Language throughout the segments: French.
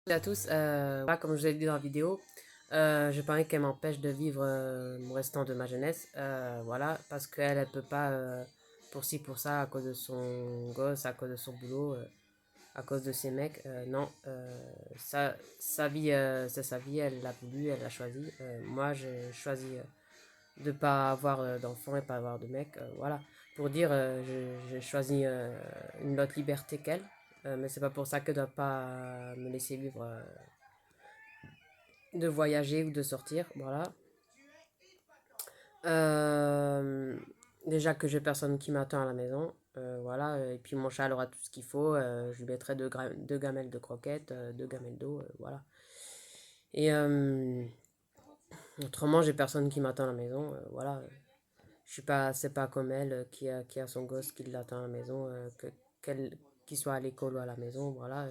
À tous, voilà, comme je vous ai dit dans la vidéo, j'ai pas envie qu'elle m'empêche de vivre mon restant de ma jeunesse, voilà, parce qu'elle elle peut pas, pour ci, pour ça, à cause de son gosse, à cause de son boulot, à cause de ses mecs, non, sa vie, c'est sa vie, elle l'a voulu, elle l'a choisi, moi j'ai choisi de pas avoir d'enfants et pas avoir de mec, voilà, pour dire, j'ai choisi une autre liberté qu'elle, mais c'est pas pour ça qu'elle doit pas me laisser vivre de voyager ou de sortir, voilà. Euh, Déjà que j'ai personne qui m'attend à la maison, voilà. Et puis mon chat elle aura tout ce qu'il faut. Je lui mettrai deux gamelles de croquettes, deux gamelles d'eau, voilà. Et autrement, j'ai personne qui m'attend à la maison, voilà. Je suis pas, c'est pas comme elle qui a son gosse qui l'attend à la maison, qu'il soit à l'école ou à la maison, voilà.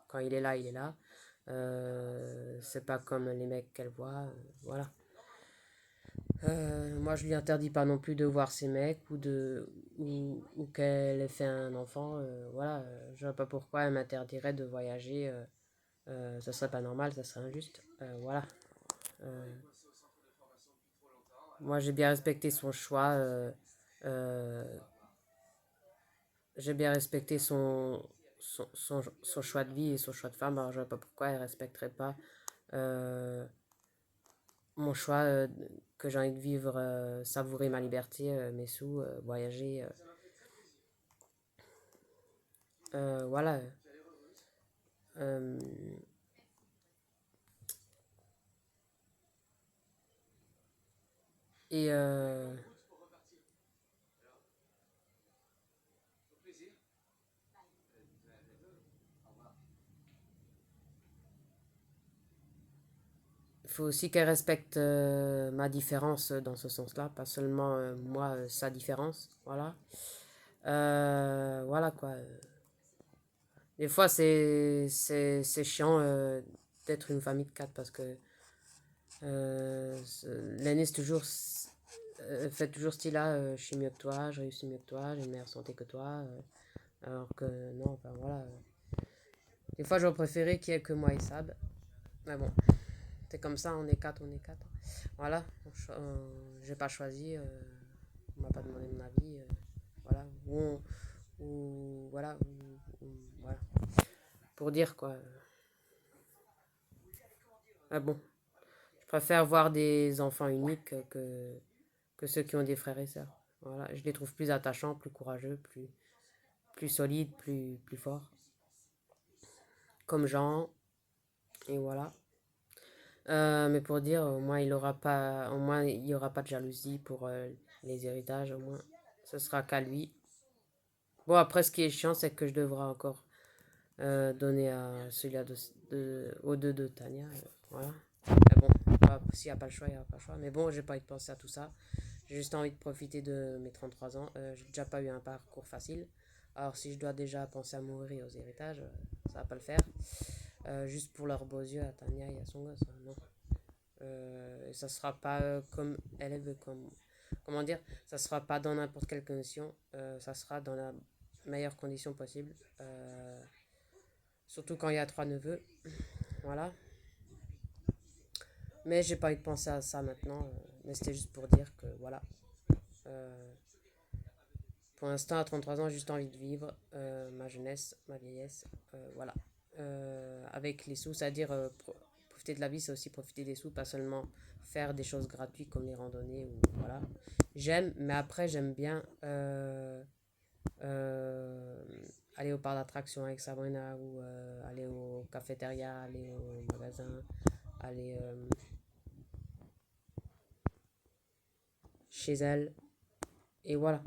Quand il est là, il est là. C'est pas comme les mecs qu'elle voit, voilà. Moi, je lui interdis pas non plus de voir ses mecs ou qu'elle ait fait un enfant. Voilà, je vois pas pourquoi elle m'interdirait de voyager. Ça serait pas normal, ça serait injuste. Voilà. Euh, Moi, j'ai bien respecté son choix. Euh, j'ai bien respecté son choix de vie et son choix de femme. Alors, je vois pas pourquoi elle respecterait pas euh, mon choix que j'ai envie de vivre, savourer ma liberté, mes sous, voyager. Voilà. Euh, et il faut aussi qu'elle respecte ma différence dans ce sens-là, pas seulement moi, sa différence. Voilà. Voilà quoi. Des fois, c'est chiant d'être une famille de quatre parce que l'aîné, c'est toujours, fait toujours style là, je suis mieux que toi, je réussis mieux que toi, j'ai une meilleure santé que toi. Alors que non, enfin voilà. Des fois, j'aurais préféré qu'il y ait que moi et Sab. Mais bon, c'est comme ça, on est quatre, on est quatre. Voilà, j'ai pas choisi, on m'a pas demandé mon avis, voilà, voilà, voilà, pour dire quoi. Ah bon, je préfère voir des enfants uniques que ceux qui ont des frères et sœurs. Voilà, je les trouve plus attachants, plus courageux, plus solides, plus forts, comme Jean, et voilà. Mais pour dire, au moins il y aura pas de jalousie pour les héritages, au moins, ce sera qu'à lui. Bon, après, ce qui est chiant, c'est que je devrais encore donner à celui-là aux deux de Tania. Voilà. Mais bon, s'il n'y a pas le choix, il n'y a pas le choix. Mais bon, j'ai pas envie de penser à tout ça. J'ai juste envie de profiter de mes 33 ans. J'ai déjà pas eu un parcours facile. Alors, si je dois déjà penser à mourir et aux héritages, ça va pas le faire. Juste pour leurs beaux yeux à Tania et à son gosse, hein, non. Et ça sera pas comme elle veut, comment dire, ça sera pas dans n'importe quelle condition, ça sera dans la meilleure condition possible. Surtout quand il y a trois neveux, voilà. Mais j'ai pas envie de penser à ça maintenant, mais c'était juste pour dire que voilà. Euh, pour l'instant, à 33 ans, j'ai juste envie de vivre ma jeunesse, ma vieillesse, voilà. Avec les sous, c'est-à-dire profiter de la vie, c'est aussi profiter des sous, pas seulement faire des choses gratuites comme les randonnées ou voilà. J'aime, mais après j'aime bien euh, aller au parc d'attractions avec Sabrina ou aller au cafétéria, aller au magasin, aller chez elle et voilà.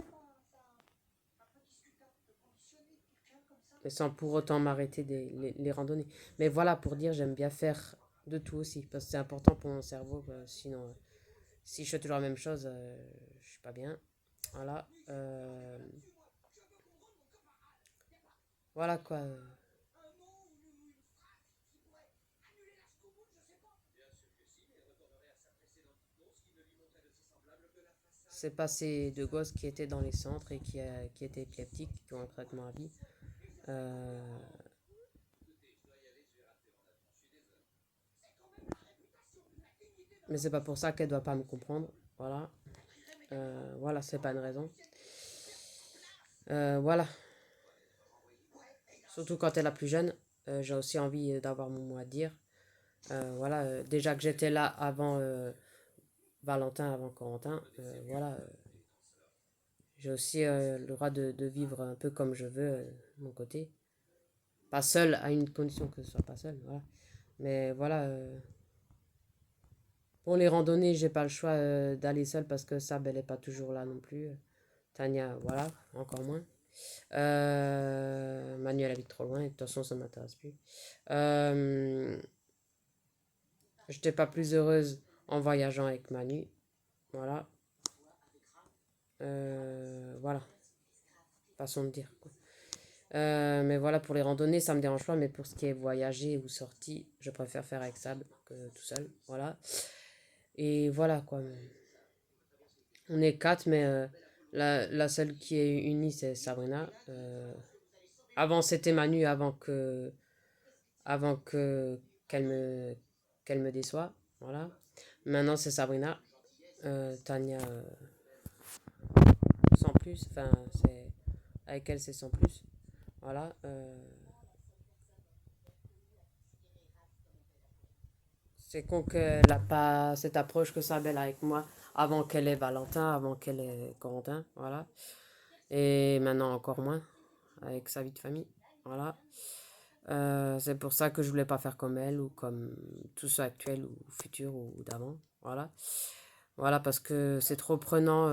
Et sans pour autant m'arrêter les randonnées. Mais voilà, pour dire, j'aime bien faire de tout aussi, parce que c'est important pour mon cerveau, sinon, si je fais toujours la même chose, je suis pas bien. Voilà. Voilà quoi. C'est pas ces deux gosses qui étaient dans les centres et qui étaient épileptiques, qui ont un traitement à vie. Euh, Mais c'est pas pour ça qu'elle doit pas me comprendre. Voilà. Voilà, c'est pas une raison. Voilà. Surtout quand elle est la plus jeune, j'ai aussi envie d'avoir mon mot à dire. Voilà, déjà que j'étais là avant Valentin, avant Corentin, voilà, j'ai aussi le droit de vivre un peu comme je veux, de mon côté. Pas seul, à une condition que ce soit pas seul, voilà. Mais voilà, pour les randonnées, j'ai pas le choix d'aller seul parce que Sab, elle est pas toujours là non plus. Tania, voilà, encore moins. Manuel habite trop loin, et de toute façon, ça m'intéresse plus. Euh, J'étais pas plus heureuse en voyageant avec Manu. Voilà. Voilà. Façon de dire, quoi. Mais voilà, pour les randonnées, ça me dérange pas. Mais pour ce qui est voyager ou sortie, je préfère faire avec Sab que tout seul. Voilà. Et voilà, quoi. On est quatre, mais la seule qui est unie, c'est Sabrina. Avant, c'était Manu, avant que qu'elle me déçoit. Voilà. Maintenant, c'est Sabrina. Tania, sans plus. Enfin, c'est avec elle, c'est sans plus. Voilà. C'est con qu'elle n'a pas cette approche que sa belle a avec moi avant qu'elle ait Valentin, avant qu'elle ait Corentin. Voilà. Et maintenant encore moins avec sa vie de famille. Voilà. C'est pour ça que je voulais pas faire comme elle ou comme tous ceux actuels ou futurs ou d'avant. Voilà. Voilà, parce que c'est trop prenant.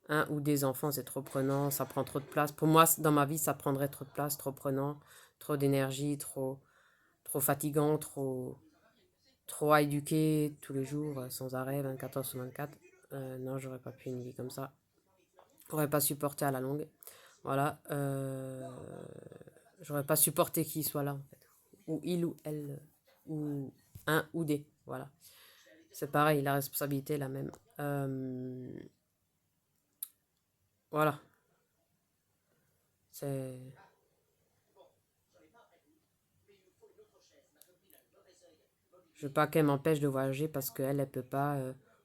Un ou des enfants, c'est trop prenant. Ça prend trop de place. Pour moi, dans ma vie, ça prendrait trop de place, trop prenant, trop d'énergie, trop fatigant, trop à éduquer tous les jours, sans arrêt, 24 heures sur 24. Non, j'aurais pas pu une vie comme ça. J'aurais pas supporté à la longue. Voilà. J'aurais pas supporté qu'il soit là, en fait. Ou il ou elle, ou un ou des. Voilà. C'est pareil, la responsabilité est la même. Voilà. C'est. Je veux pas qu'elle m'empêche de voyager parce qu'elle, elle peut pas,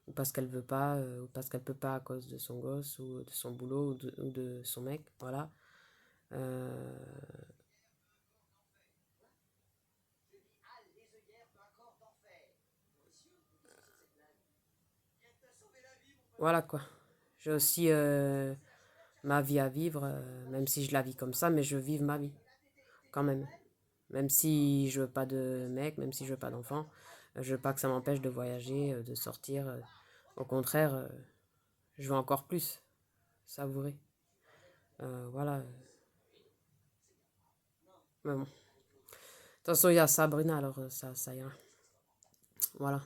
ou parce qu'elle veut pas, ou parce qu'elle peut pas à cause de son gosse, ou de son boulot, ou de son mec. Voilà. Euh, voilà quoi. J'ai aussi ma vie à vivre, même si je la vis comme ça, mais je vis ma vie quand même. Même si je veux pas de mec, même si je veux pas d'enfant, je veux pas que ça m'empêche de voyager, de sortir. Au contraire, je veux encore plus savourer. Voilà. Mais bon. De toute façon, il y a Sabrina, alors ça ira. Voilà.